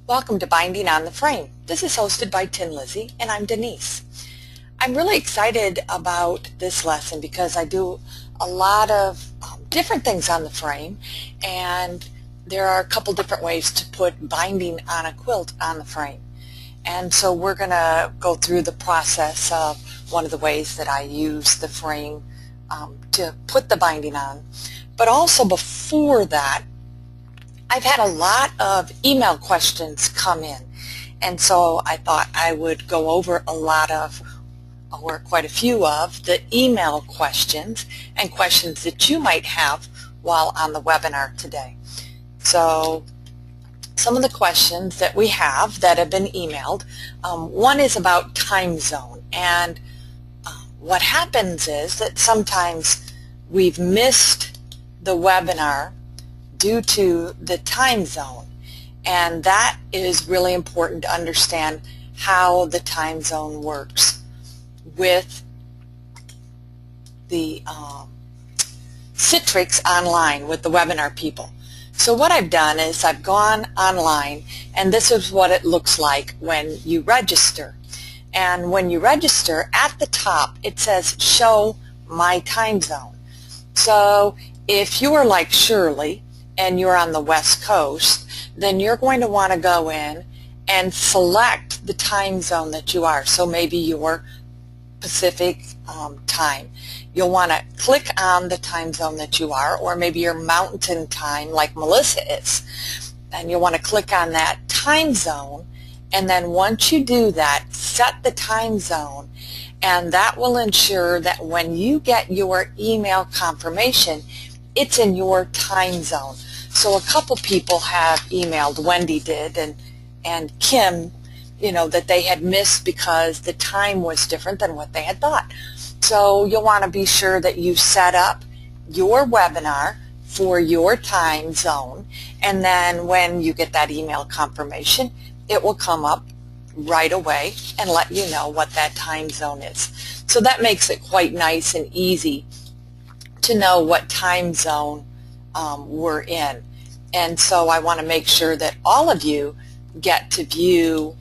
Welcome to Binding on the Frame. This is hosted by Tin Lizzie and I'm Denise. I'm really excited about this lesson because I do a lot of different things on the frame, and there are a couple different ways to put binding on a quilt on the frame. And so we're going to go through the process of one of the ways that I use the frame to put the binding on. But also before that, I've had a lot of email questions come in, and so I thought I would go over a lot of, or quite a few of, the email questions and questions that you might have while on the webinar today. So some of the questions that we have that have been emailed, one is about time zone, and what happens is that sometimes we've missed the webinar due to the time zone, and that is really important to understand how the time zone works with the Citrix online with the webinar people. So what I've done is I've gone online, and this is what it looks like when you register. And when you register, at the top it says show my time zone. So if you are like Shirley and you're on the West Coast, then you're going to want to go in and select the time zone that you are. So maybe you're Pacific time. You'll want to click on the time zone that you are, or maybe you're Mountain time like Melissa is. And you'll want to click on that time zone, and then once you do that, set the time zone, and that will ensure that when you get your email confirmation, it's in your time zone. So a couple people have emailed, Wendy did, and Kim, that they had missed because the time was different than what they had thought. So you'll want to be sure that you set up your webinar for your time zone, and then when you get that email confirmation, it will come up right away and let you know what that time zone is. So that makes it quite nice and easy to know what time zone we're in. And so I want to make sure that all of you get to view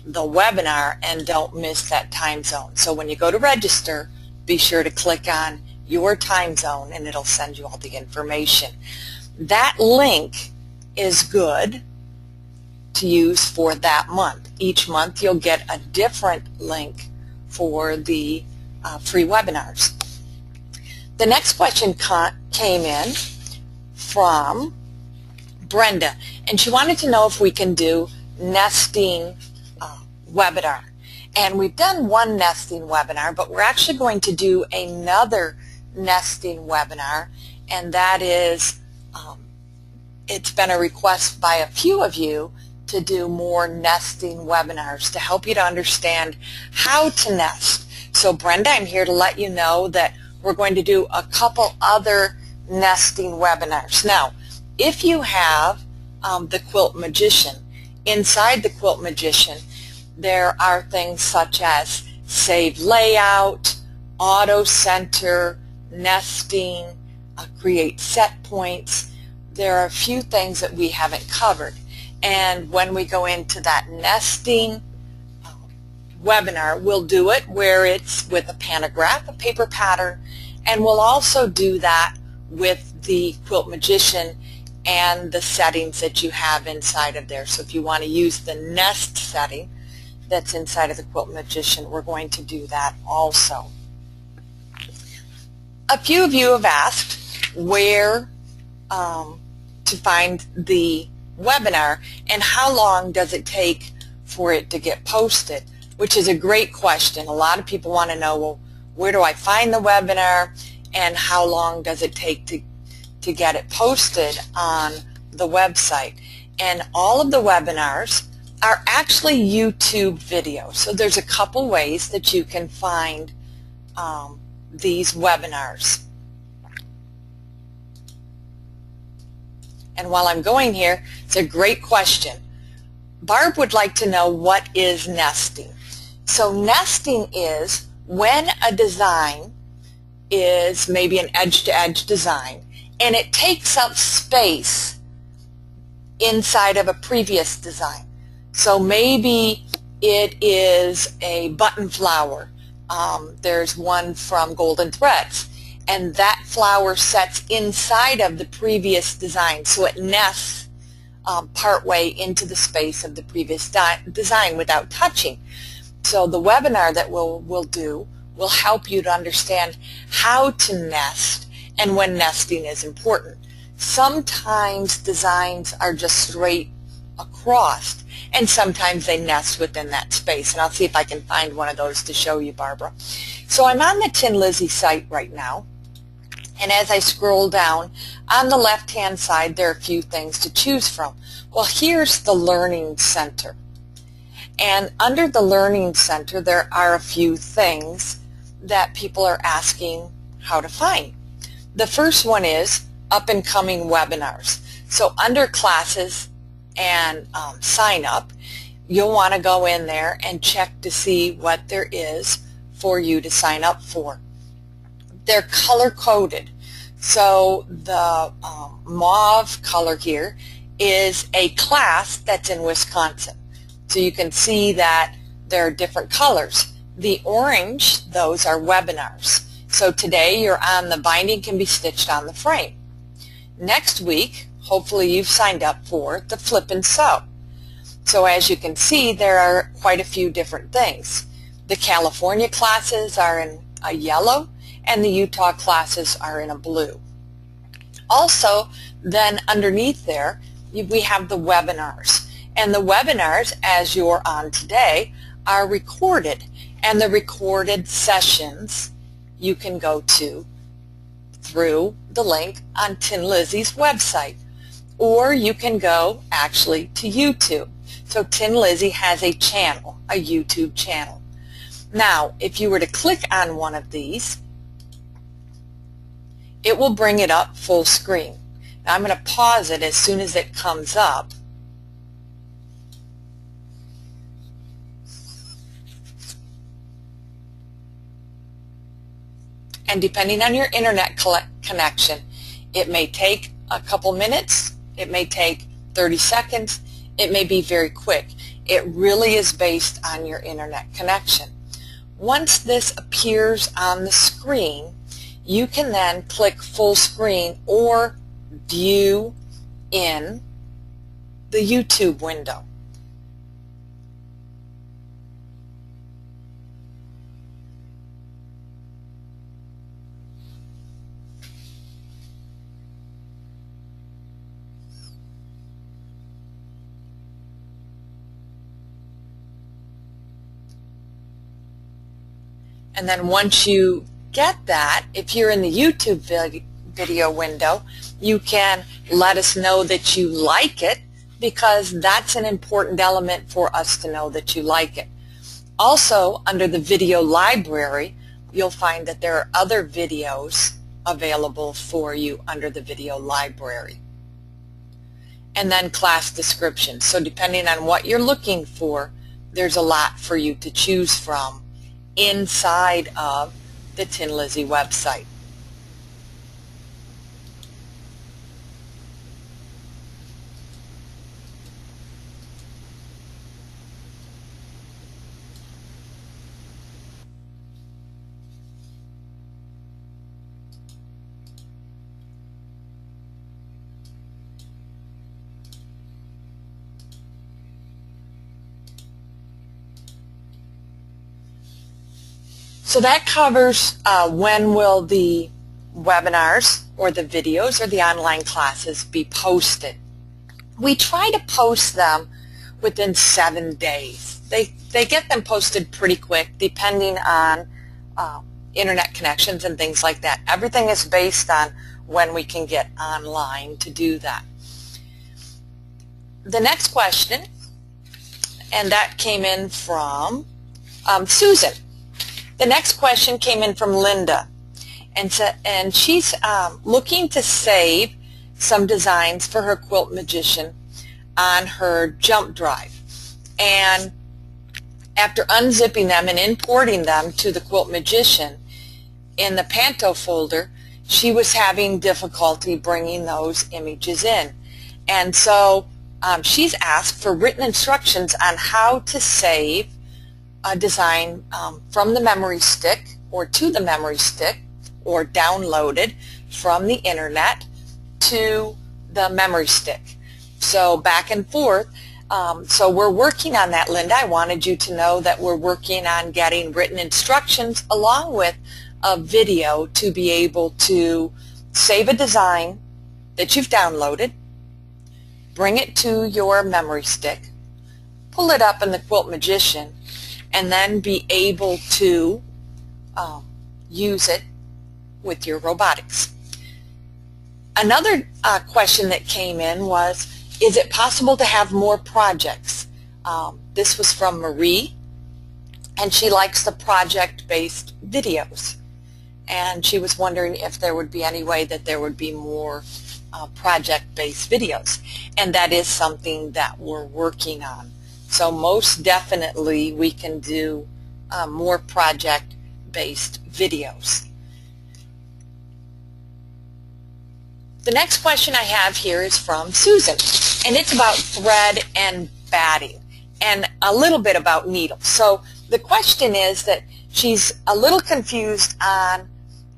the webinar and don't miss that time zone. So when you go to register, be sure to click on your time zone and it'll send you all the information. That link is good to use for that month. Each month you'll get a different link for the free webinars. The next question came in from Brenda, and she wanted to know if we can do nesting webinar. And we've done one nesting webinar, but we're actually going to do another nesting webinar, and that is, it's been a request by a few of you to do more nesting webinars to help you to understand how to nest. So Brenda, I'm here to let you know that we're going to do a couple other nesting webinars. Now, if you have the Quilt Magician, inside the Quilt Magician, there are things such as save layout, auto center, nesting, create set points. There are a few things that we haven't covered. And when we go into that nesting webinar, we'll do it where it's with a pantograph, a paper pattern, and we'll also do that with the Quilt Magician and the settings that you have inside of there. So if you want to use the nest setting that's inside of the Quilt Magician, we're going to do that also. A few of you have asked where to find the webinar and how long does it take for it to get posted, which is a great question. A lot of people want to know, well, where do I find the webinar and how long does it take to get it posted on the website? And all of the webinars are actually YouTube videos. So there's a couple ways that you can find these webinars. And while I'm going here, it's a great question. Barb would like to know, what is nesting? So nesting is when a design is maybe an edge-to-edge design and it takes up space inside of a previous design. So maybe it is a button flower. There's one from Golden Threads, and that flower sets inside of the previous design, so it nests partway into the space of the previous design without touching. So the webinar that we'll do will help you to understand how to nest and when nesting is important. Sometimes designs are just straight across, and sometimes they nest within that space. And I'll see if I can find one of those to show you, Barbara. So I'm on the Tin Lizzie site right now, and as I scroll down, on the left-hand side, there are a few things to choose from. Well, here's the Learning Center. And under the Learning Center, there are a few things that people are asking how to find. The first one is up-and-coming webinars. So under classes and sign up, you'll want to go in there and check to see what there is for you to sign up for. They're color-coded. So the mauve color here is a class that's in Wisconsin. So you can see that there are different colors. The orange, those are webinars. So today you're on the Binding Can Be Stitched on the Frame. Next week, hopefully you've signed up for the Flip and Sew. So as you can see, there are quite a few different things. The California classes are in a yellow, and the Utah classes are in a blue. Also, then underneath there, we have the webinars. And the webinars, as you're on today, are recorded. And the recorded sessions you can go to through the link on Tin Lizzie's website. Or you can go actually to YouTube. So Tin Lizzie has a channel, a YouTube channel. Now, if you were to click on one of these, it will bring it up full screen. Now, I'm going to pause it as soon as it comes up. And depending on your internet connection, it may take a couple minutes, it may take 30 seconds, it may be very quick. It really is based on your internet connection. Once this appears on the screen, you can then click full screen or view in the YouTube window. And then once you get that, if you're in the YouTube video window, you can let us know that you like it, because that's an important element for us to know that you like it. Also, under the video library, you'll find that there are other videos available for you under the video library. And then class descriptions. So depending on what you're looking for, there's a lot for you to choose from inside of the Tin Lizzie website. So that covers when will the webinars or the videos or the online classes be posted. We try to post them within 7 days. They get them posted pretty quick depending on internet connections and things like that. Everything is based on when we can get online to do that. The next question, and that came in from Susan. The next question came in from Linda, and she's looking to save some designs for her Quilt Magician on her jump drive. And after unzipping them and importing them to the Quilt Magician in the Panto folder, she was having difficulty bringing those images in. And so she's asked for written instructions on how to save a design from the memory stick or to the memory stick, or downloaded from the internet to the memory stick. So back and forth. So we're working on that, Linda. I wanted you to know that we're working on getting written instructions along with a video to be able to save a design that you've downloaded, bring it to your memory stick, pull it up in the Quilt Magician, and then be able to use it with your robotics. Another question that came in was, is it possible to have more projects? This was from Marie, and she likes the project-based videos. And she was wondering if there would be any way that there would be more project-based videos. And that is something that we're working on. So most definitely we can do more project-based videos. The next question I have here is from Susan, and it's about thread and batting and a little bit about needles. So the question is that she's a little confused on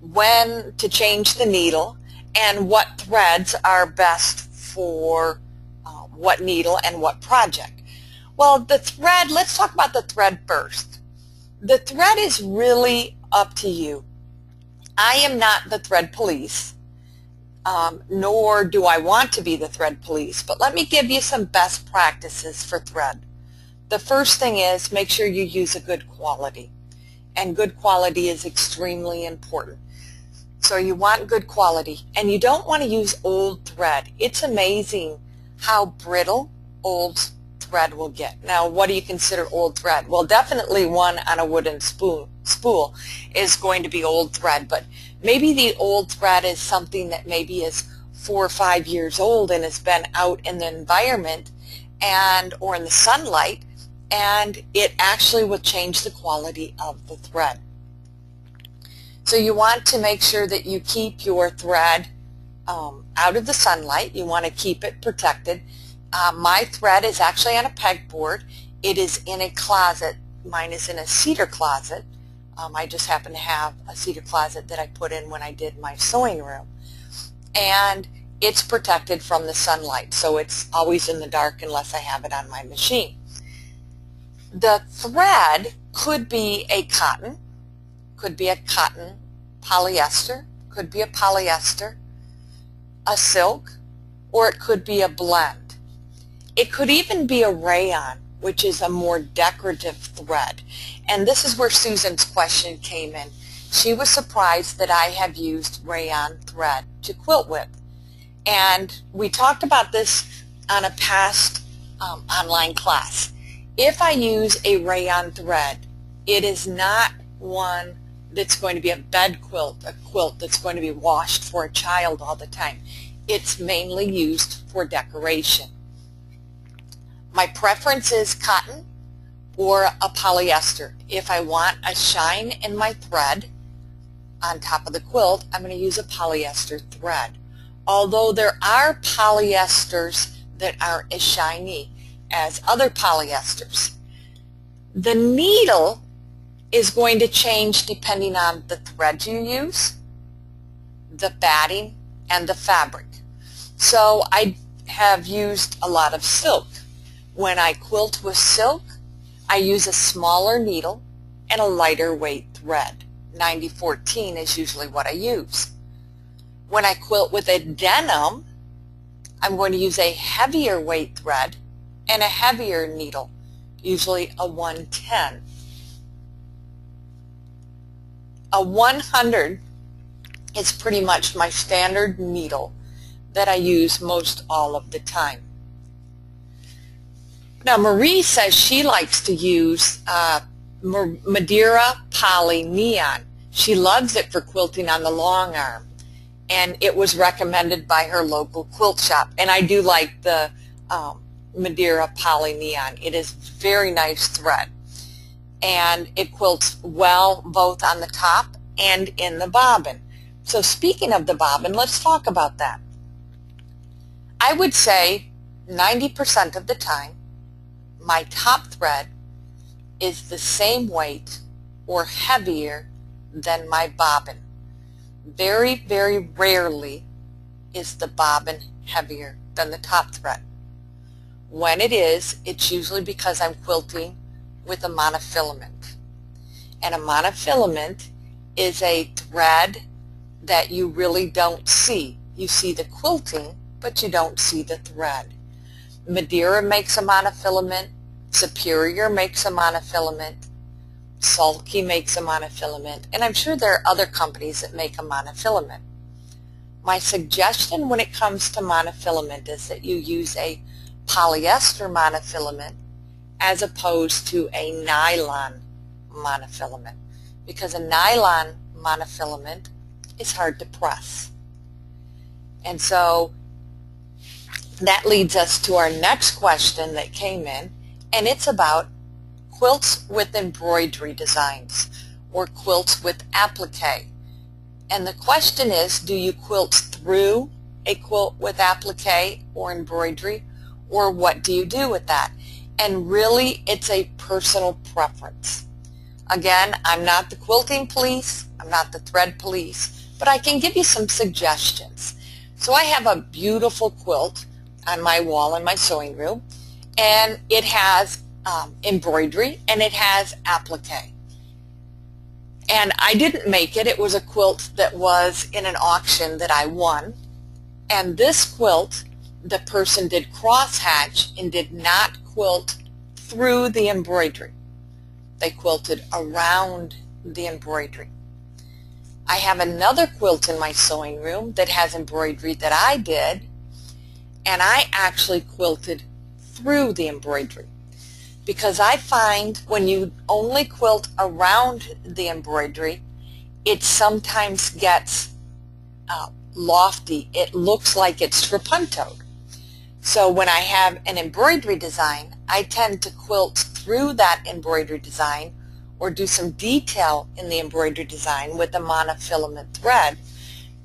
when to change the needle and what threads are best for what needle and what project. Well, the thread, let's talk about the thread first. The thread is really up to you. I am not the thread police. Nor do I want to be the thread police, but let me give you some best practices for thread. The first thing is make sure you use a good quality, and good quality is extremely important. So you want good quality, and you don't want to use old thread. It's amazing how brittle old thread will get. Now, what do you consider old thread? Well, definitely one on a wooden spool is going to be old thread, but maybe the old thread is something that maybe is 4 or 5 years old and has been out in the environment or in the sunlight, and it actually will change the quality of the thread. So you want to make sure that you keep your thread out of the sunlight. You want to keep it protected. My thread is actually on a pegboard. It is in a closet. Mine is in a cedar closet. I just happen to have a cedar closet that I put in when I did my sewing room. And it's protected from the sunlight, so it's always in the dark unless I have it on my machine. The thread could be a cotton, polyester, could be a polyester, a silk, or it could be a blend. It could even be a rayon, which is a more decorative thread. And this is where Susan's question came in. She was surprised that I have used rayon thread to quilt with. And we talked about this on a past online class. If I use a rayon thread, it is not one that's going to be a bed quilt, a quilt that's going to be washed for a child all the time. It's mainly used for decoration. My preference is cotton or a polyester. If I want a shine in my thread on top of the quilt, I'm going to use a polyester thread. Although there are polyesters that aren't as shiny as other polyesters. The needle is going to change depending on the thread you use, the batting, and the fabric. So I have used a lot of silk. When I quilt with silk, I use a smaller needle and a lighter weight thread. 90-14 is usually what I use. When I quilt with a denim, I'm going to use a heavier weight thread and a heavier needle, usually a 110. A 100 is pretty much my standard needle that I use most all of the time. Now Marie says she likes to use Madeira Poly Neon. She loves it for quilting on the long arm, and it was recommended by her local quilt shop. And I do like the Madeira Poly Neon. It is very nice thread, and it quilts well both on the top and in the bobbin. So speaking of the bobbin, let's talk about that. I would say 90% of the time, my top thread is the same weight or heavier than my bobbin. Very, very rarely is the bobbin heavier than the top thread. When it is, it's usually because I'm quilting with a monofilament. And a monofilament is a thread that you really don't see. You see the quilting, but you don't see the thread. Madeira makes a monofilament, Superior makes a monofilament, Sulky makes a monofilament, and I'm sure there are other companies that make a monofilament. My suggestion when it comes to monofilament is that you use a polyester monofilament as opposed to a nylon monofilament, because a nylon monofilament is hard to press. And so that leads us to our next question that came in, and it's about quilts with embroidery designs or quilts with applique. And the question is, do you quilt through a quilt with applique or embroidery, or what do you do with that? And really, it's a personal preference. Again, I'm not the quilting police, I'm not the thread police, but I can give you some suggestions. So I have a beautiful quilt on my wall in my sewing room, and it has embroidery and it has applique. And I didn't make it. It was a quilt that was in an auction that I won. And this quilt, the person did crosshatch and did not quilt through the embroidery. They quilted around the embroidery. I have another quilt in my sewing room that has embroidery that I did, and I actually quilted through the embroidery. Because I find when you only quilt around the embroidery, it sometimes gets lofty. It looks like it's trapuntoed. So when I have an embroidery design, I tend to quilt through that embroidery design or do some detail in the embroidery design with a monofilament thread.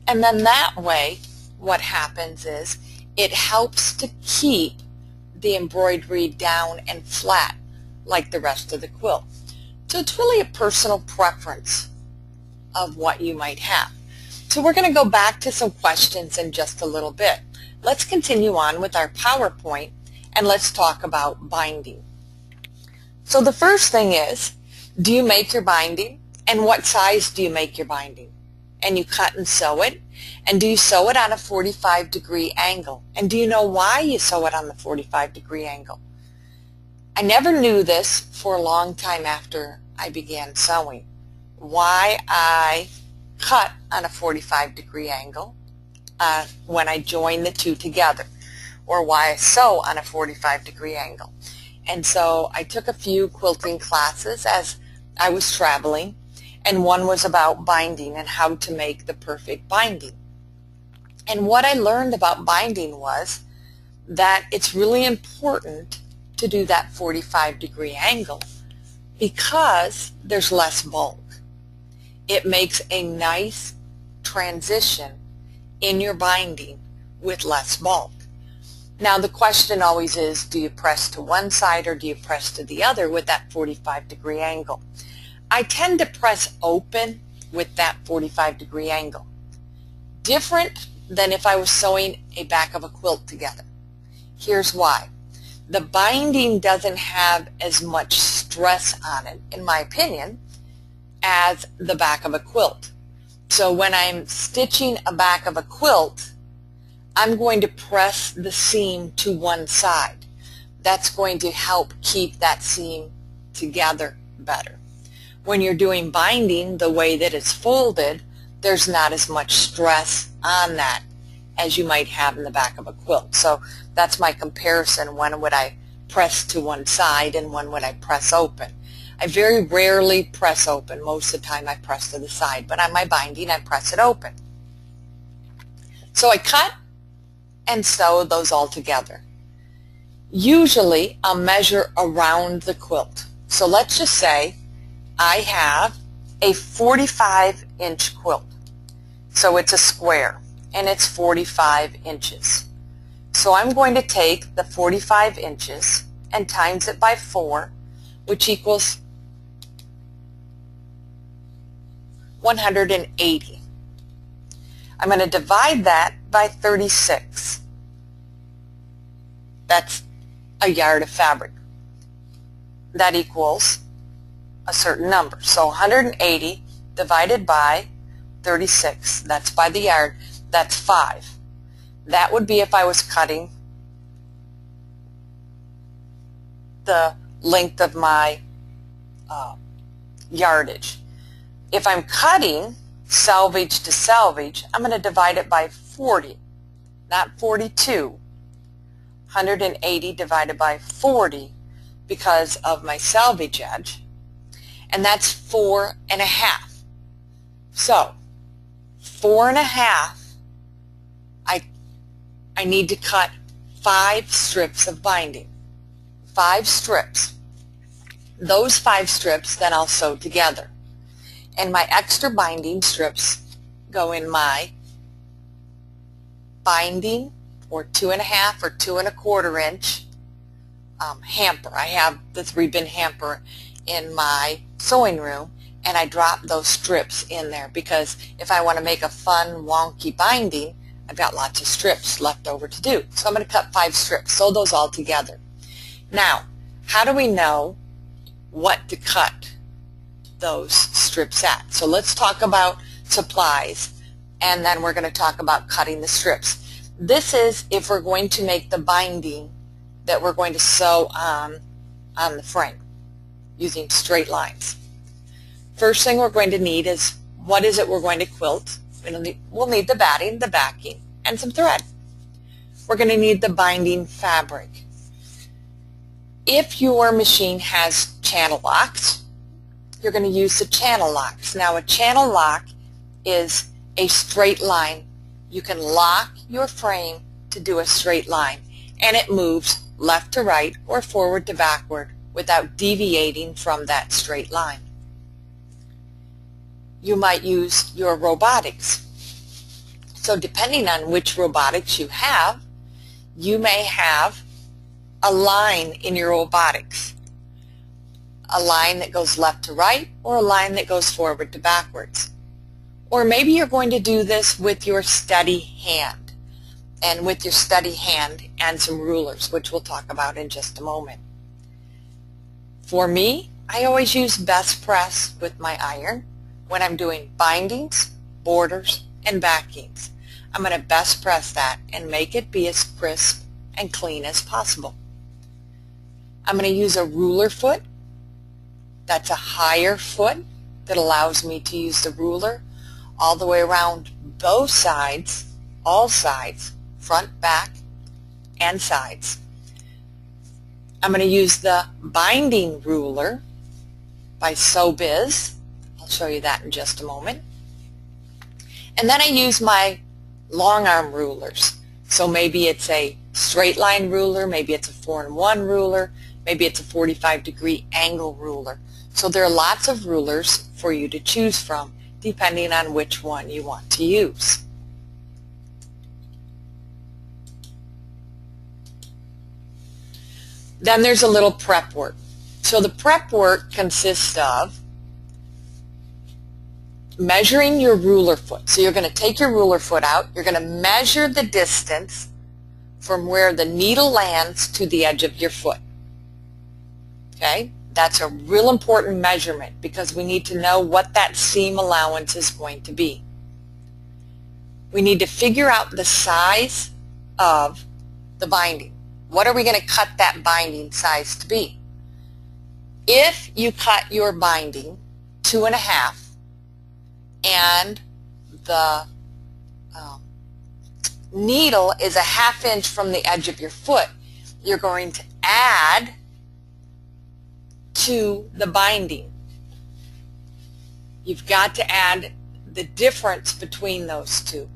And then that way, what happens is it helps to keep the embroidery down and flat like the rest of the quilt. So it's really a personal preference of what you might have. So we're going to go back to some questions in just a little bit. Let's continue on with our PowerPoint and let's talk about binding. So the first thing is, do you make your binding, and what size do you make your binding? And you cut and sew it, and do you sew it on a 45-degree angle? And do you know why you sew it on the 45-degree angle? I never knew this for a long time after I began sewing, why I cut on a 45-degree angle when I join the two together, or why I sew on a 45-degree angle. And so I took a few quilting classes as I was traveling, and one was about binding and how to make the perfect binding. And what I learned about binding was that it's really important to do that 45-degree angle because there's less bulk. It makes a nice transition in your binding with less bulk. Now the question always is, do you press to one side or do you press to the other with that 45-degree angle? I tend to press open with that 45-degree angle. Different than if I was sewing a back of a quilt together. Here's why. The binding doesn't have as much stress on it, in my opinion, as the back of a quilt. So when I'm stitching a back of a quilt, I'm going to press the seam to one side. That's going to help keep that seam together better. When you're doing binding the way that it's folded, there's not as much stress on that as you might have in the back of a quilt. So that's my comparison. When would I press to one side and when would I press open? I very rarely press open. Most of the time I press to the side, but on my binding I press it open. So I cut and sew those all together. Usually I'll measure around the quilt. So let's just say I have a 45-inch quilt. So it's a square and it's 45 inches. So I'm going to take the 45 inches and times it by 4, which equals 180. I'm going to divide that by 36. That's a yard of fabric. That equals a certain number. So 180 divided by 36, that's by the yard, that's 5. That would be if I was cutting the length of my yardage. If I'm cutting selvage to selvage, I'm going to divide it by 40, not 42. 180 divided by 40 because of my selvage edge, and that's 4.5. So 4.5, I need to cut 5 strips of binding. 5 strips. Those 5 strips then I'll sew together. And my extra binding strips go in my binding or 2.5 or 2.25 inch hamper. I have the 3-bin hamper in my sewing room, and I drop those strips in there because if I want to make a fun wonky binding, I've got lots of strips left over to do. So I'm going to cut 5 strips, sew those all together. Now, how do we know what to cut those strips at? So let's talk about supplies, and then we're going to talk about cutting the strips. This is if we're going to make the binding that we're going to sew on the frame using straight lines. First thing we're going to need is, what is it we're going to quilt? We'll need the batting, the backing, and some thread. We're going to need the binding fabric. If your machine has channel locks, you're going to use the channel locks. Now, a channel lock is a straight line. You can lock your frame to do a straight line, and it moves left to right or forward to backward without deviating from that straight line. You might use your robotics. So depending on which robotics you have, you may have a line in your robotics. A line that goes left to right or a line that goes forward to backwards. Or maybe you're going to do this with your steady hand, and with your steady hand and some rulers, which we'll talk about in just a moment. For me, I always use best press with my iron when I'm doing bindings, borders, and backings. I'm going to best press that and make it be as crisp and clean as possible. I'm going to use a ruler foot. That's a higher foot that allows me to use the ruler all the way around both sides, all sides, front, back, and sides. I'm going to use the binding ruler by SewBiz. I'll show you that in just a moment. And then I use my long arm rulers. So maybe it's a straight line ruler, maybe it's a 4-in-1 ruler, maybe it's a 45-degree angle ruler. So there are lots of rulers for you to choose from depending on which one you want to use. Then there's a little prep work. So the prep work consists of measuring your ruler foot. So you're going to take your ruler foot out, you're going to measure the distance from where the needle lands to the edge of your foot. Okay? That's a real important measurement because we need to know what that seam allowance is going to be. We need to figure out the size of the binding. What are we going to cut that binding size to be? If you cut your binding 2.5 and the needle is a 1/2 inch from the edge of your foot, you're going to add to the binding. You've got to add the difference between those two.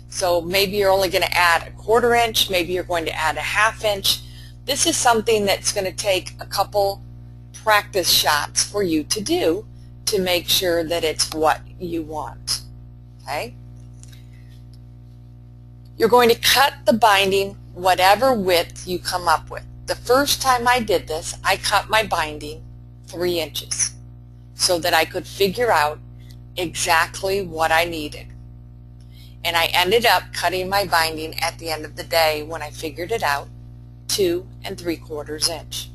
So maybe you're only going to add a 1/4 inch, maybe you're going to add a 1/2 inch. This is something that's going to take a couple practice shots for you to do to make sure that it's what you want. Okay? You're going to cut the binding whatever width you come up with. The first time I did this, I cut my binding 3 inches so that I could figure out exactly what I needed. And I ended up cutting my binding at the end of the day when I figured it out 2 3/4 inch.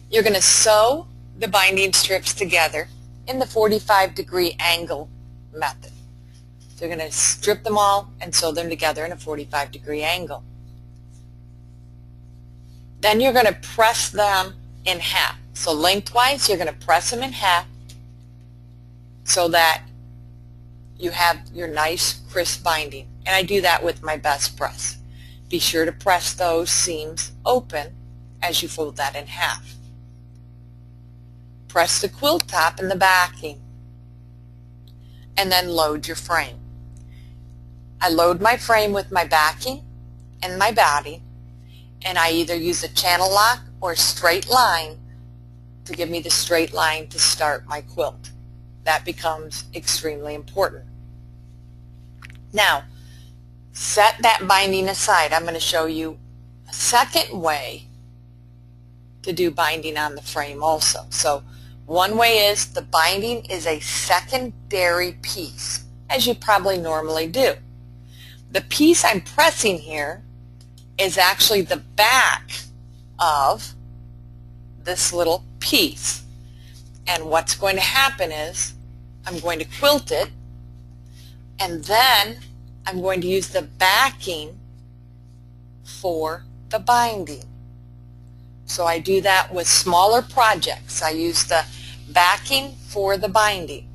You're going to sew the binding strips together in the 45-degree angle method. So you're going to strip them all and sew them together in a 45-degree angle. Then you're going to press them in half. So lengthwise, you're going to press them in half so that you have your nice crisp binding. And I do that with my best press. Be sure to press those seams open as you fold that in half. Press the quilt top and the backing, and then load your frame. I load my frame with my backing and my body, and I either use a channel lock or a straight line to give me the straight line to start my quilt. That becomes extremely important. Now, set that binding aside. I'm going to show you a second way to do binding on the frame also. So one way is the binding is a secondary piece, as you probably normally do. The piece I'm pressing here is actually the back of this little piece. And what's going to happen is I'm going to quilt it, and then I'm going to use the backing for the binding. So I do that with smaller projects. I use the backing for the binding.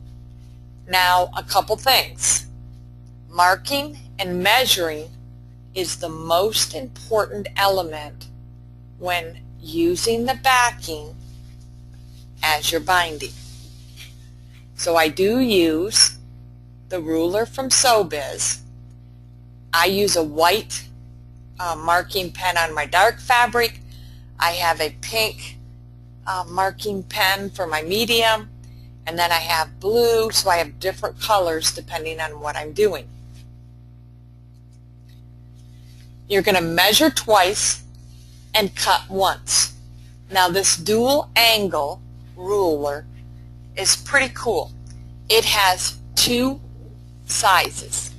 Now, a couple things. Marking and measuring is the most important element when using the backing as your binding. So I do use the ruler from SewBiz. I use a white marking pen on my dark fabric. I have a pink marking pen for my medium, and then I have blue, so I have different colors depending on what I'm doing. You're going to measure twice and cut once. Now this dual angle ruler is pretty cool. It has 2 sizes,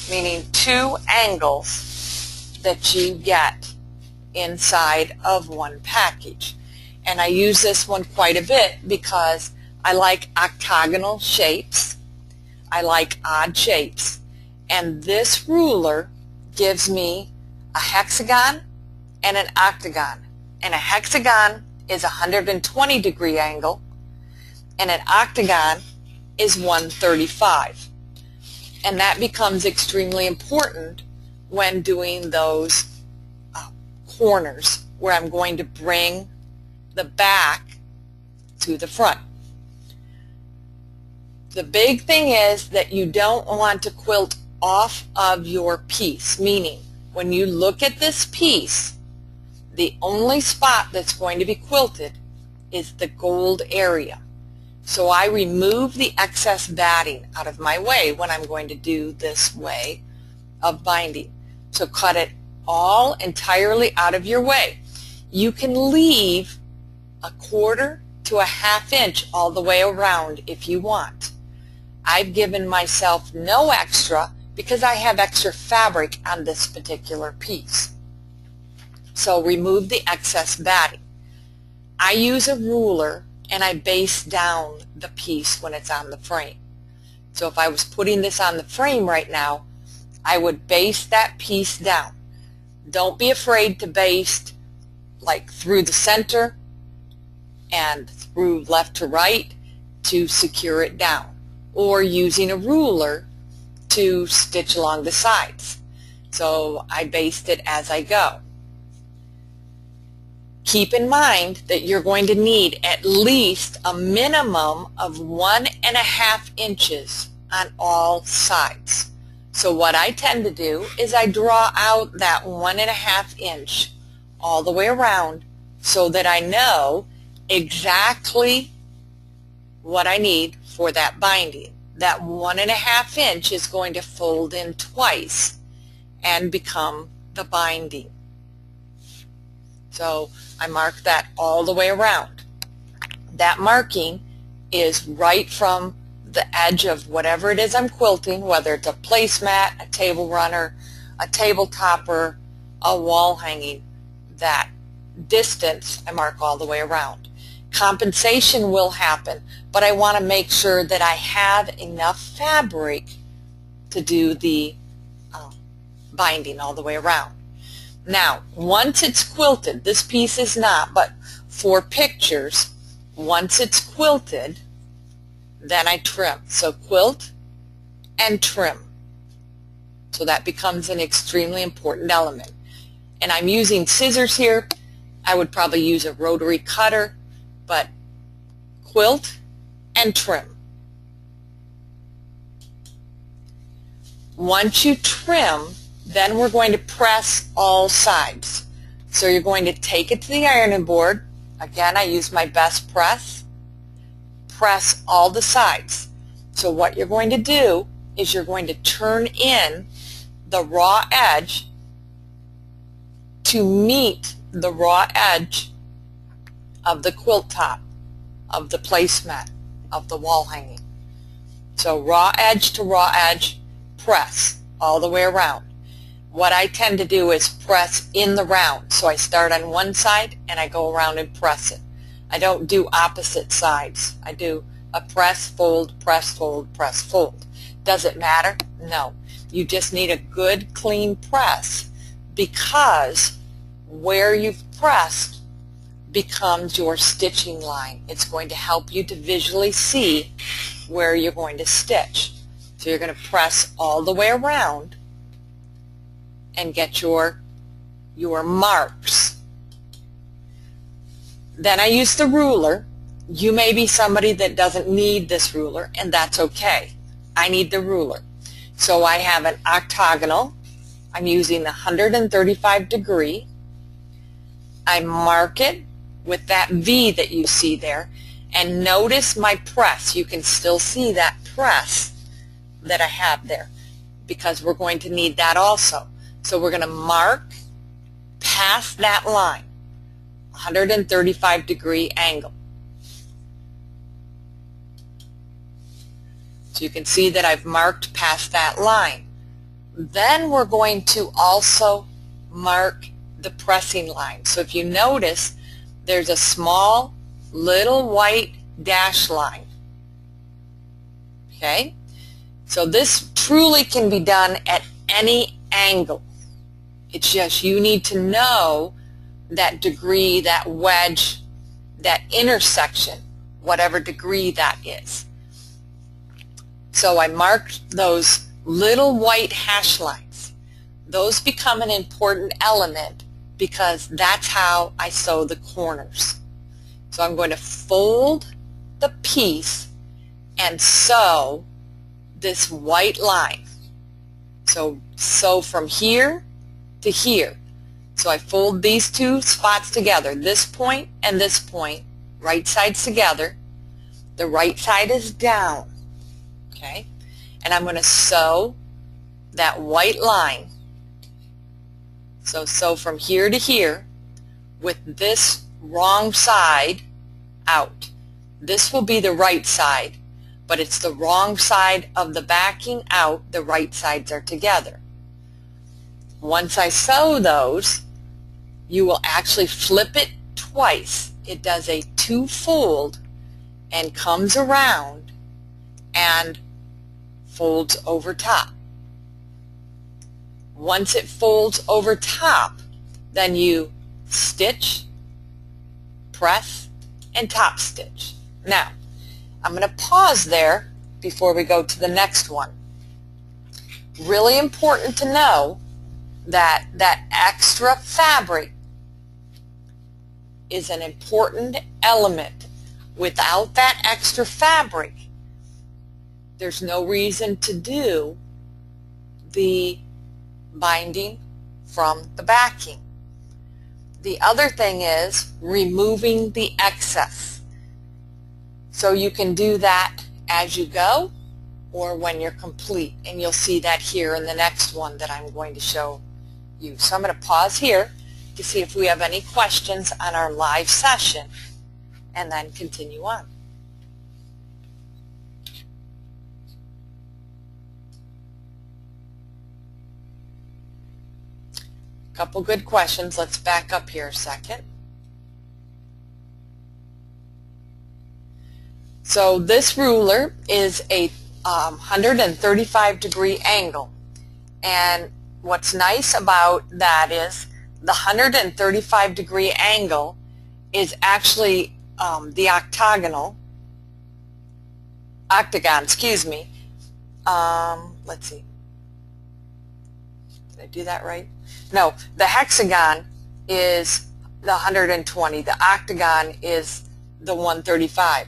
meaning 2 angles that you get inside of one package. And I use this one quite a bit because I like octagonal shapes. I like odd shapes. And this ruler gives me a hexagon and an octagon. And a hexagon is a 120-degree angle, and an octagon is 135. And that becomes extremely important when doing those corners where I'm going to bring the back to the front. The big thing is that you don't want to quilt off of your piece, meaning when you look at this piece, the only spot that's going to be quilted is the gold area. So I remove the excess batting out of my way when I'm going to do this way of binding. So cut it all entirely out of your way. You can leave a 1/4 to a 1/2 inch all the way around if you want. I've given myself no extra because I have extra fabric on this particular piece. So remove the excess batting. I use a ruler and I base down the piece when it's on the frame. So if I was putting this on the frame right now, I would base that piece down. Don't be afraid to baste like through the center and through left to right to secure it down, or using a ruler to stitch along the sides. So I baste it as I go. Keep in mind that you're going to need at least a minimum of 1.5 inches on all sides. So what I tend to do is I draw out that 1.5 inch all the way around so that I know exactly what I need for that binding. That 1.5 inch is going to fold in twice and become the binding. So I mark that all the way around. That marking is right from the edge of whatever it is I'm quilting, whether it's a placemat, a table runner, a table topper, a wall hanging. That distance I mark all the way around. Compensation will happen, but I want to make sure that I have enough fabric to do the binding all the way around. Now, once it's quilted, this piece is not, but for pictures, once it's quilted, then I trim. So quilt and trim. So that becomes an extremely important element. And I'm using scissors here. I would probably use a rotary cutter, but quilt and trim. Once you trim, then we're going to press all sides. So you're going to take it to the ironing board. Again, I use my best press. Press all the sides. So what you're going to do is you're going to turn in the raw edge to meet the raw edge of the quilt top, of the placemat, of the wall hanging. So raw edge to raw edge, press all the way around. What I tend to do is press in the round. So I start on one side and I go around and press it. I don't do opposite sides. I do a press, fold, press, fold, press, fold. Does it matter? No. You just need a good clean press, because where you've pressed becomes your stitching line. It's going to help you to visually see where you're going to stitch. So you're going to press all the way around and get your marks. Then I use the ruler. You may be somebody that doesn't need this ruler, and that's okay. I need the ruler. So I have an octagonal. I'm using the 135 degree. I mark it with that V that you see there, and notice my press. You can still see that press that I have there, because we're going to need that also. So we're going to mark past that line, 135 degree angle. So you can see that I've marked past that line. Then we're going to also mark the pressing line. So if you notice, there's a small little white dash line. Okay? So this truly can be done at any angle. It's just you need to know that degree, that wedge, that intersection, whatever degree that is. So I marked those little white hash lines. Those become an important element because that's how I sew the corners. So I'm going to fold the piece and sew this white line. So sew from here to here. So I fold these two spots together, this point and this point, right sides together. The right side is down. Okay? And I'm going to sew that white line. So sew from here to here with this wrong side out. This will be the right side, but it's the wrong side of the backing out. The right sides are together. Once I sew those, you will actually flip it twice. It does a two-fold and comes around and folds over top. Once it folds over top, then you stitch, press, and top stitch. Now, I'm going to pause there before we go to the next one. Really important to know that that extra fabric is an important element. Without that extra fabric, there's no reason to do the binding from the backing. The other thing is removing the excess. So you can do that as you go, or when you're complete. And you'll see that here in the next one that I'm going to show you. So I'm going to pause here to see if we have any questions on our live session and then continue on. Couple good questions. Let's back up here a second. So this ruler is a 135-degree angle, and what's nice about that is the 135-degree angle is actually the octagon, excuse me. Let's see. Did I do that right? No, the hexagon is the 120. The octagon is the 135.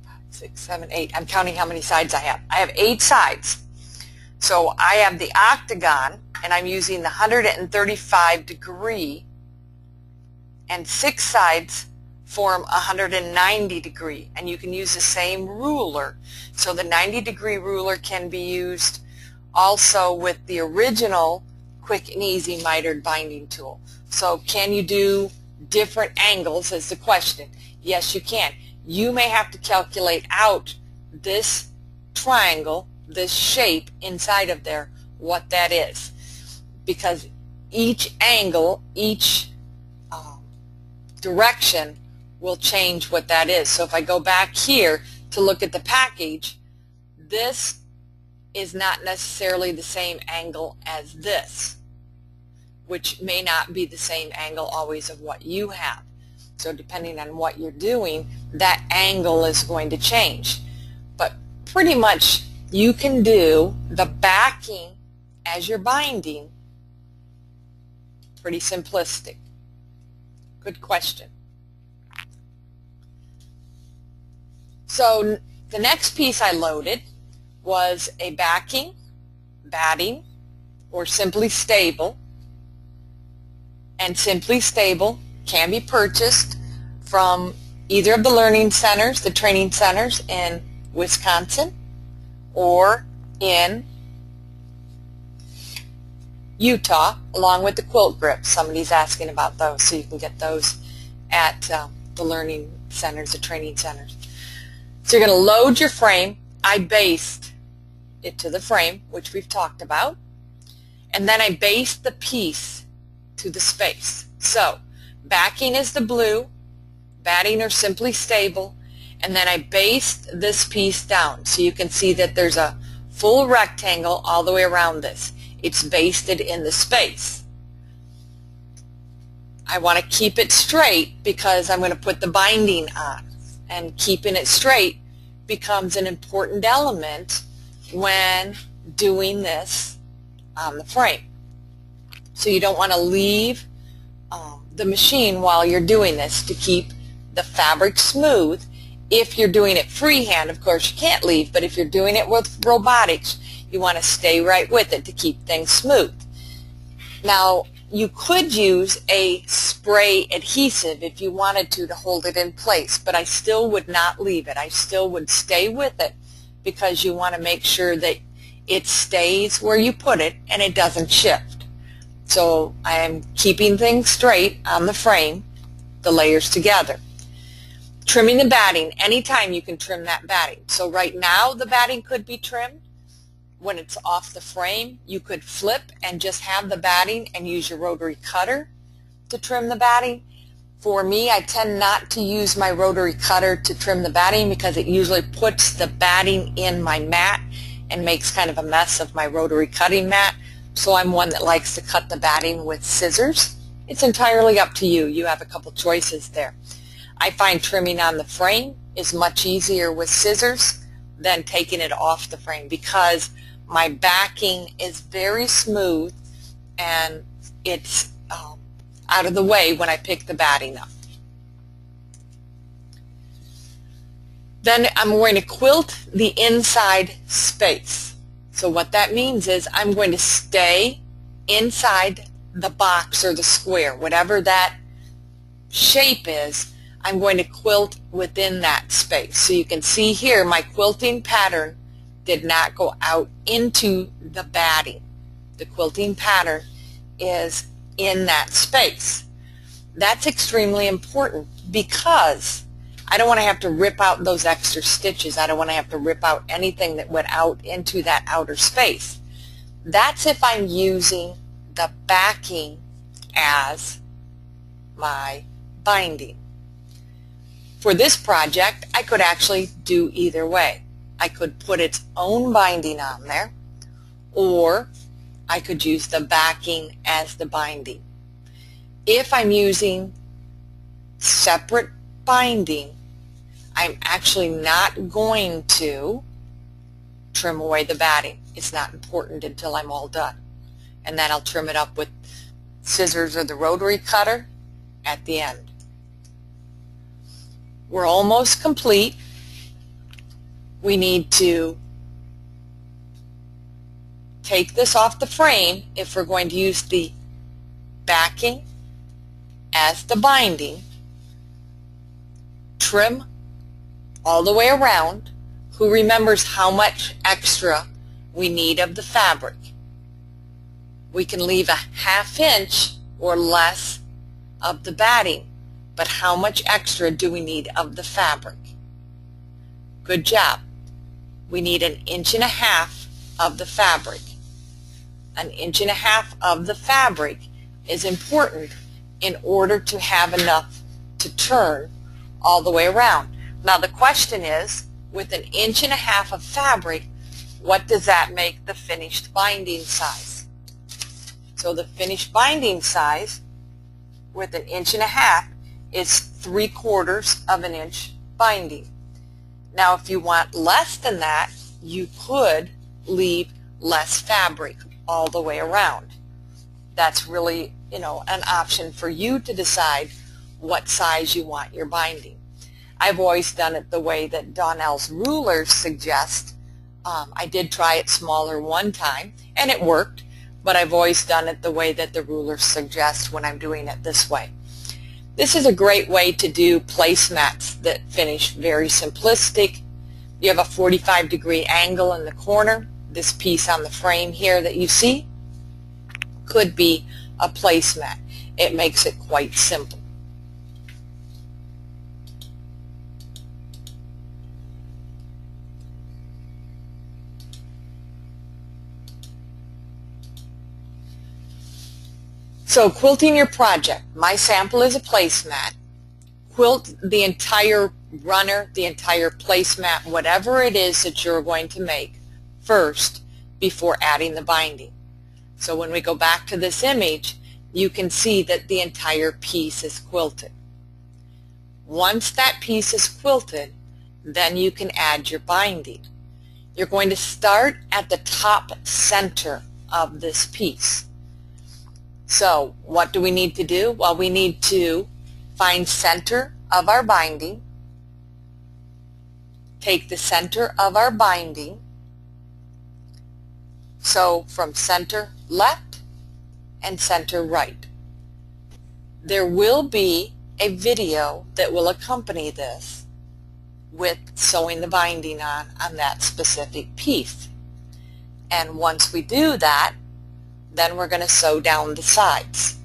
5, 6, 7, 8. I'm counting how many sides I have. I have 8 sides. So I have the octagon, and I'm using the 135 degree, and 6 sides form 190 degree, and you can use the same ruler. So the 90-degree ruler can be used also with the original Quick and Easy mitered binding tool. So can you do different angles is the question. Yes, you can. You may have to calculate out this triangle, this shape inside of there, what that is, because each angle, each direction will change what that is. So if I go back here to look at the package, this is not necessarily the same angle as this, which may not be the same angle always of what you have. So depending on what you're doing, that angle is going to change. But pretty much you can do the backing as you're binding. Pretty simplistic. Good question. So the next piece I loaded was a backing, batting, or Simply Stable. And Simply Stable can be purchased from either of the learning centers, the training centers in Wisconsin or in Utah, along with the quilt grips. Somebody's asking about those, so you can get those at the learning centers, the training centers. So you're going to load your frame. I based it to the frame, which we've talked about, and then I based the piece to the space. So backing is the blue, batting or Simply Stable, and then I based this piece down. So you can see that there's a full rectangle all the way around this. It's basted in the space. I want to keep it straight because I'm going to put the binding on, and keeping it straight becomes an important element when doing this on the frame. So you don't want to leave the machine while you're doing this to keep the fabric smooth. If you're doing it freehand, of course you can't leave, but if you're doing it with robotics, you want to stay right with it to keep things smooth. Now, you could use a spray adhesive if you wanted to hold it in place, but I still would not leave it. I still would stay with it because you want to make sure that it stays where you put it and it doesn't shift. So I am keeping things straight on the frame, the layers together. Trimming the batting, anytime you can trim that batting. So right now the batting could be trimmed. When it's off the frame, you could flip and just have the batting and use your rotary cutter to trim the batting. For me, I tend not to use my rotary cutter to trim the batting because it usually puts the batting in my mat and makes kind of a mess of my rotary cutting mat. So I'm one that likes to cut the batting with scissors. It's entirely up to you. You have a couple choices there. I find trimming on the frame is much easier with scissors than taking it off the frame because my backing is very smooth and it's out of the way when I pick the batting up. Then I'm going to quilt the inside space. So what that means is I'm going to stay inside the box or the square, whatever that shape is. I'm going to quilt within that space. So you can see here my quilting pattern did not go out into the batting. The quilting pattern is in that space. That's extremely important because I don't want to have to rip out those extra stitches. I don't want to have to rip out anything that went out into that outer space. That's if I'm using the backing as my binding. For this project, I could actually do either way. I could put its own binding on there, or I could use the backing as the binding. If I'm using separate binding, I'm actually not going to trim away the batting. It's not important until I'm all done. And then I'll trim it up with scissors or the rotary cutter at the end. We're almost complete. We need to take this off the frame if we're going to use the backing as the binding. Trim all the way around. Who remembers how much extra we need of the fabric? We can leave a 1/2 inch or less of the batting, but how much extra do we need of the fabric? Good job. We need 1.5 inches of the fabric. 1.5 inches of the fabric is important in order to have enough to turn all the way around. Now the question is, with 1.5 inches of fabric, what does that make the finished binding size? So the finished binding size with 1.5 inches is 3/4 inch binding. Now if you want less than that, you could leave less fabric all the way around. That's really, an option for you to decide what size you want your binding. I've always done it the way that Donnell's rulers suggest. I did try it smaller one time and it worked, but I've always done it the way that the rulers suggest when I'm doing it this way. This is a great way to do placemats that finish very simplistic. You have a 45-degree angle in the corner. This piece on the frame here that you see could be a placemat. It makes it quite simple. So quilting your project, my sample is a placemat. Quilt the entire runner, the entire placemat, whatever it is that you're going to make first before adding the binding. So when we go back to this image, you can see that the entire piece is quilted. Once that piece is quilted, then you can add your binding. You're going to start at the top center of this piece. So what do we need to do? Well, we need to find center of our binding, take the center of our binding, so from center left and center right. There will be a video that will accompany this with sewing the binding on that specific piece. And once we do that, then we're going to sew down the sides.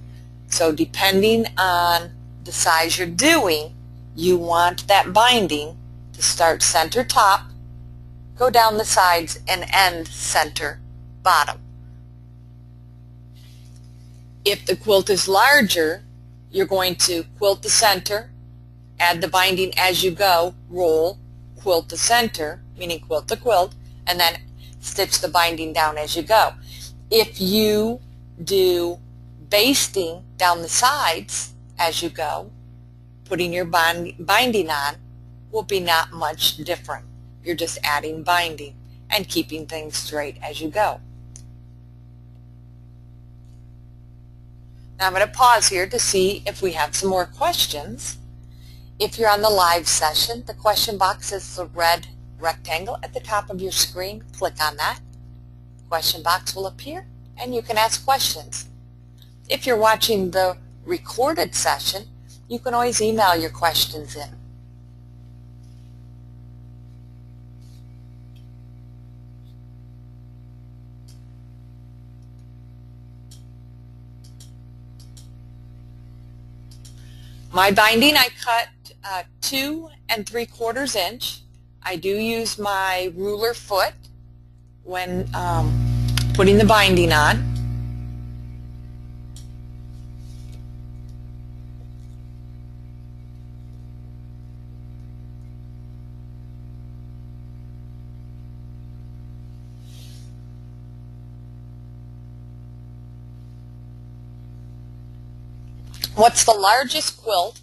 So depending on the size you're doing, you want that binding to start center top, go down the sides, and end center bottom. If the quilt is larger, you're going to quilt the center, add the binding as you go, roll, quilt the center, meaning quilt the quilt, and then stitch the binding down as you go. If you do basting down the sides as you go, putting your binding on will be not much different. You're just adding binding and keeping things straight as you go. Now I'm going to pause here to see if we have some more questions. If you're on the live session, the question box is the red rectangle at the top of your screen. Click on that. Question box will appear and you can ask questions. If you're watching the recorded session, you can always email your questions in. My binding, I cut 2 3/4 inch. I do use my ruler foot when putting the binding on. What's the largest quilt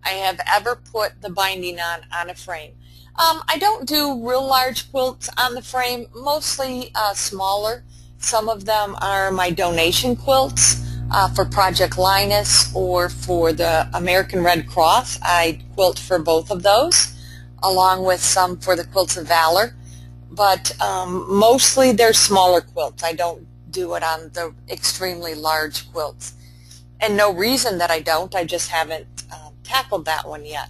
I have ever put the binding on a frame? I don't do real large quilts on the frame, mostly smaller. Some of them are my donation quilts for Project Linus or for the American Red Cross. I quilt for both of those, along with some for the Quilts of Valor. But mostly they're smaller quilts. I don't do it on the extremely large quilts. And no reason that I don't, I just haven't tackled that one yet.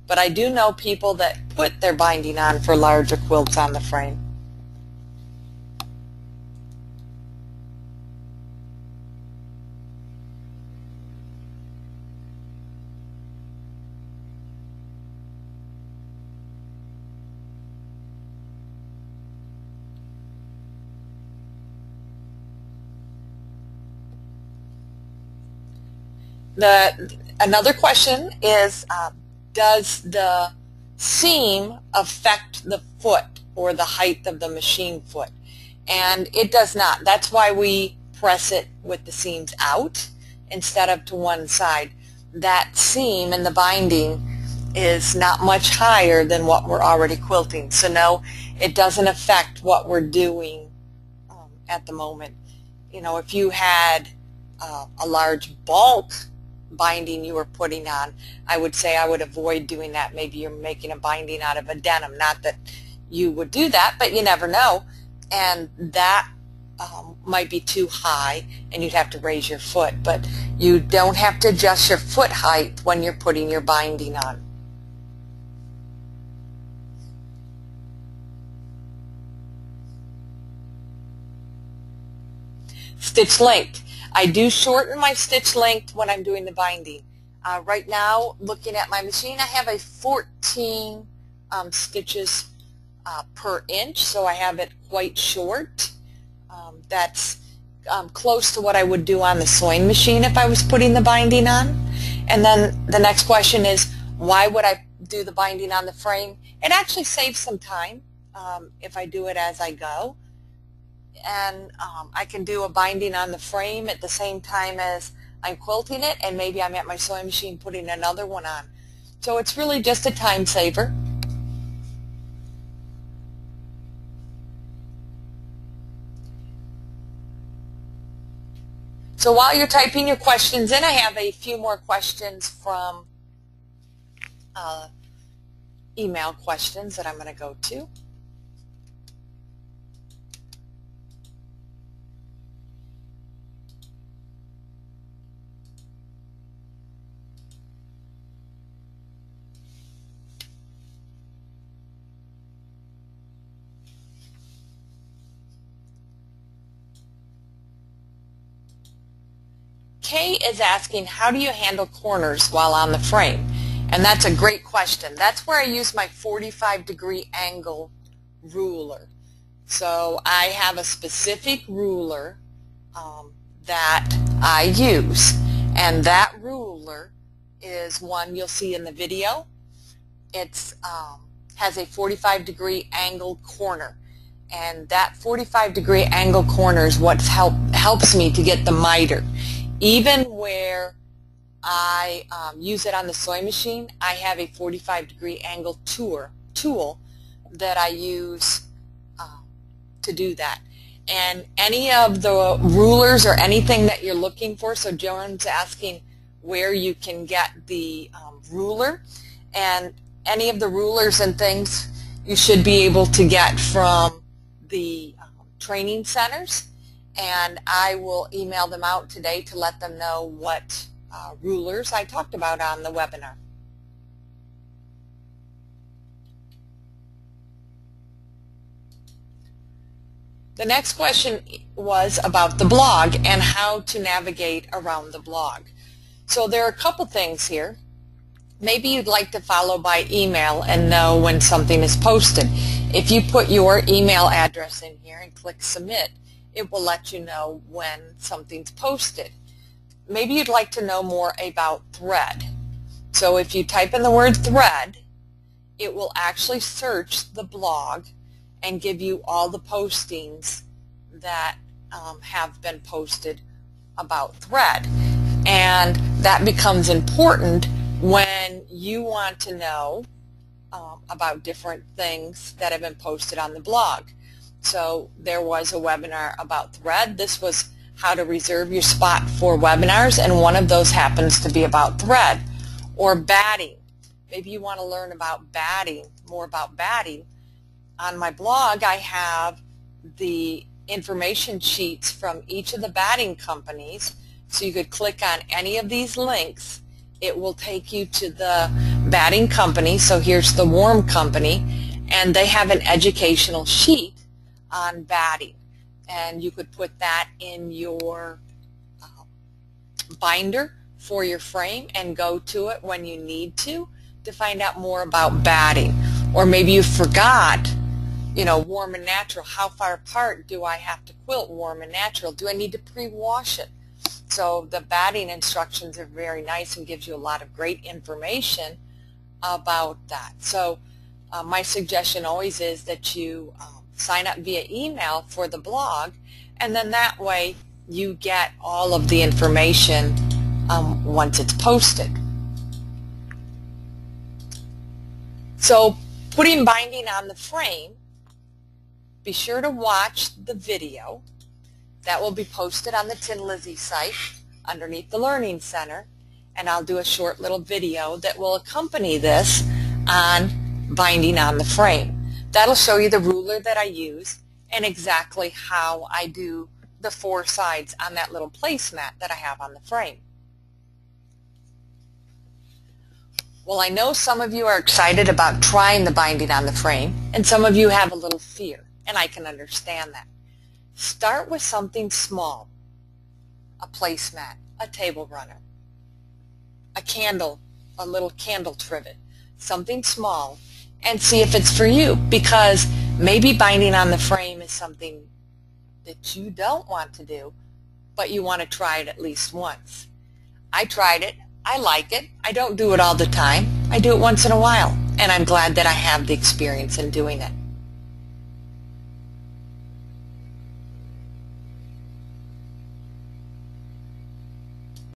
But I do know people that put their binding on for larger quilts on the frame. Another question is, does the seam affect the foot or the height of the machine foot? And it does not. That's why we press it with the seams out instead of to one side. That seam in the binding is not much higher than what we're already quilting. So no, it doesn't affect what we're doing at the moment. You know, if you had a large bulk binding you were putting on, I would say I would avoid doing that. Maybe you're making a binding out of a denim. Not that you would do that, but you never know. And that might be too high and you'd have to raise your foot. But you don't have to adjust your foot height when you're putting your binding on. Stitch length. I do shorten my stitch length when I'm doing the binding. Right now, looking at my machine, I have a 14 stitches per inch, so I have it quite short. That's close to what I would do on the sewing machine if I was putting the binding on. And then the next question is, why would I do the binding on the frame? It actually saves some time if I do it as I go. And I can do a binding on the frame at the same time as I'm quilting it, and maybe I'm at my sewing machine putting another one on. So it's really just a time saver. So while you're typing your questions in, I have a few more questions from email questions that I'm going to go to. Kay is asking, how do you handle corners while on the frame? And that's a great question. That's where I use my 45-degree angle ruler. So I have a specific ruler that I use, and that ruler is one you'll see in the video. It has a 45-degree angled corner. And that 45-degree angle corner is what helps me to get the miter. Even where I use it on the sewing machine, I have a 45-degree angle tool that I use to do that. And any of the rulers or anything that you're looking for, so Joan's asking where you can get the ruler, and any of the rulers and things you should be able to get from the training centers. And I will email them out today to let them know what rulers I talked about on the webinar. The next question was about the blog and how to navigate around the blog. So there are a couple things here. Maybe you'd like to follow by email and know when something is posted. If you put your email address in here and click submit, it will let you know when something's posted. Maybe you'd like to know more about thread. So if you type in the word thread, it will actually search the blog and give you all the postings that have been posted about thread. And that becomes important when you want to know about different things that have been posted on the blog. So there was a webinar about thread. This was how to reserve your spot for webinars, and one of those happens to be about thread. Or batting. Maybe you want to learn about batting, more about batting. On my blog, I have the information sheets from each of the batting companies, so you could click on any of these links. It will take you to the batting company. So here's the Warm Company, and they have an educational sheet on batting, and you could put that in your binder for your frame and go to it when you need to find out more about batting. Or maybe you forgot, you know, warm and natural. How far apart do I have to quilt warm and natural? Do I need to pre-wash it? So the batting instructions are very nice and gives you a lot of great information about that. So my suggestion always is that you sign up via email for the blog, and then that way you get all of the information once it's posted. So putting binding on the frame, be sure to watch the video. That will be posted on the Tin Lizzie site underneath the Learning Center, and I'll do a short little video that will accompany this on binding on the frame. That'll show you the ruler that I use and exactly how I do the 4 sides on that little placemat that I have on the frame. Well, I know some of you are excited about trying the binding on the frame, and some of you have a little fear, and I can understand that. Start with something small, a placemat, a table runner, a candle, a little candle trivet, something small, and see if it's for you, because maybe binding on the frame is something that you don't want to do, but you want to try it at least once. I tried it. I like it. I don't do it all the time. I do it once in a while, and I'm glad that I have the experience in doing it.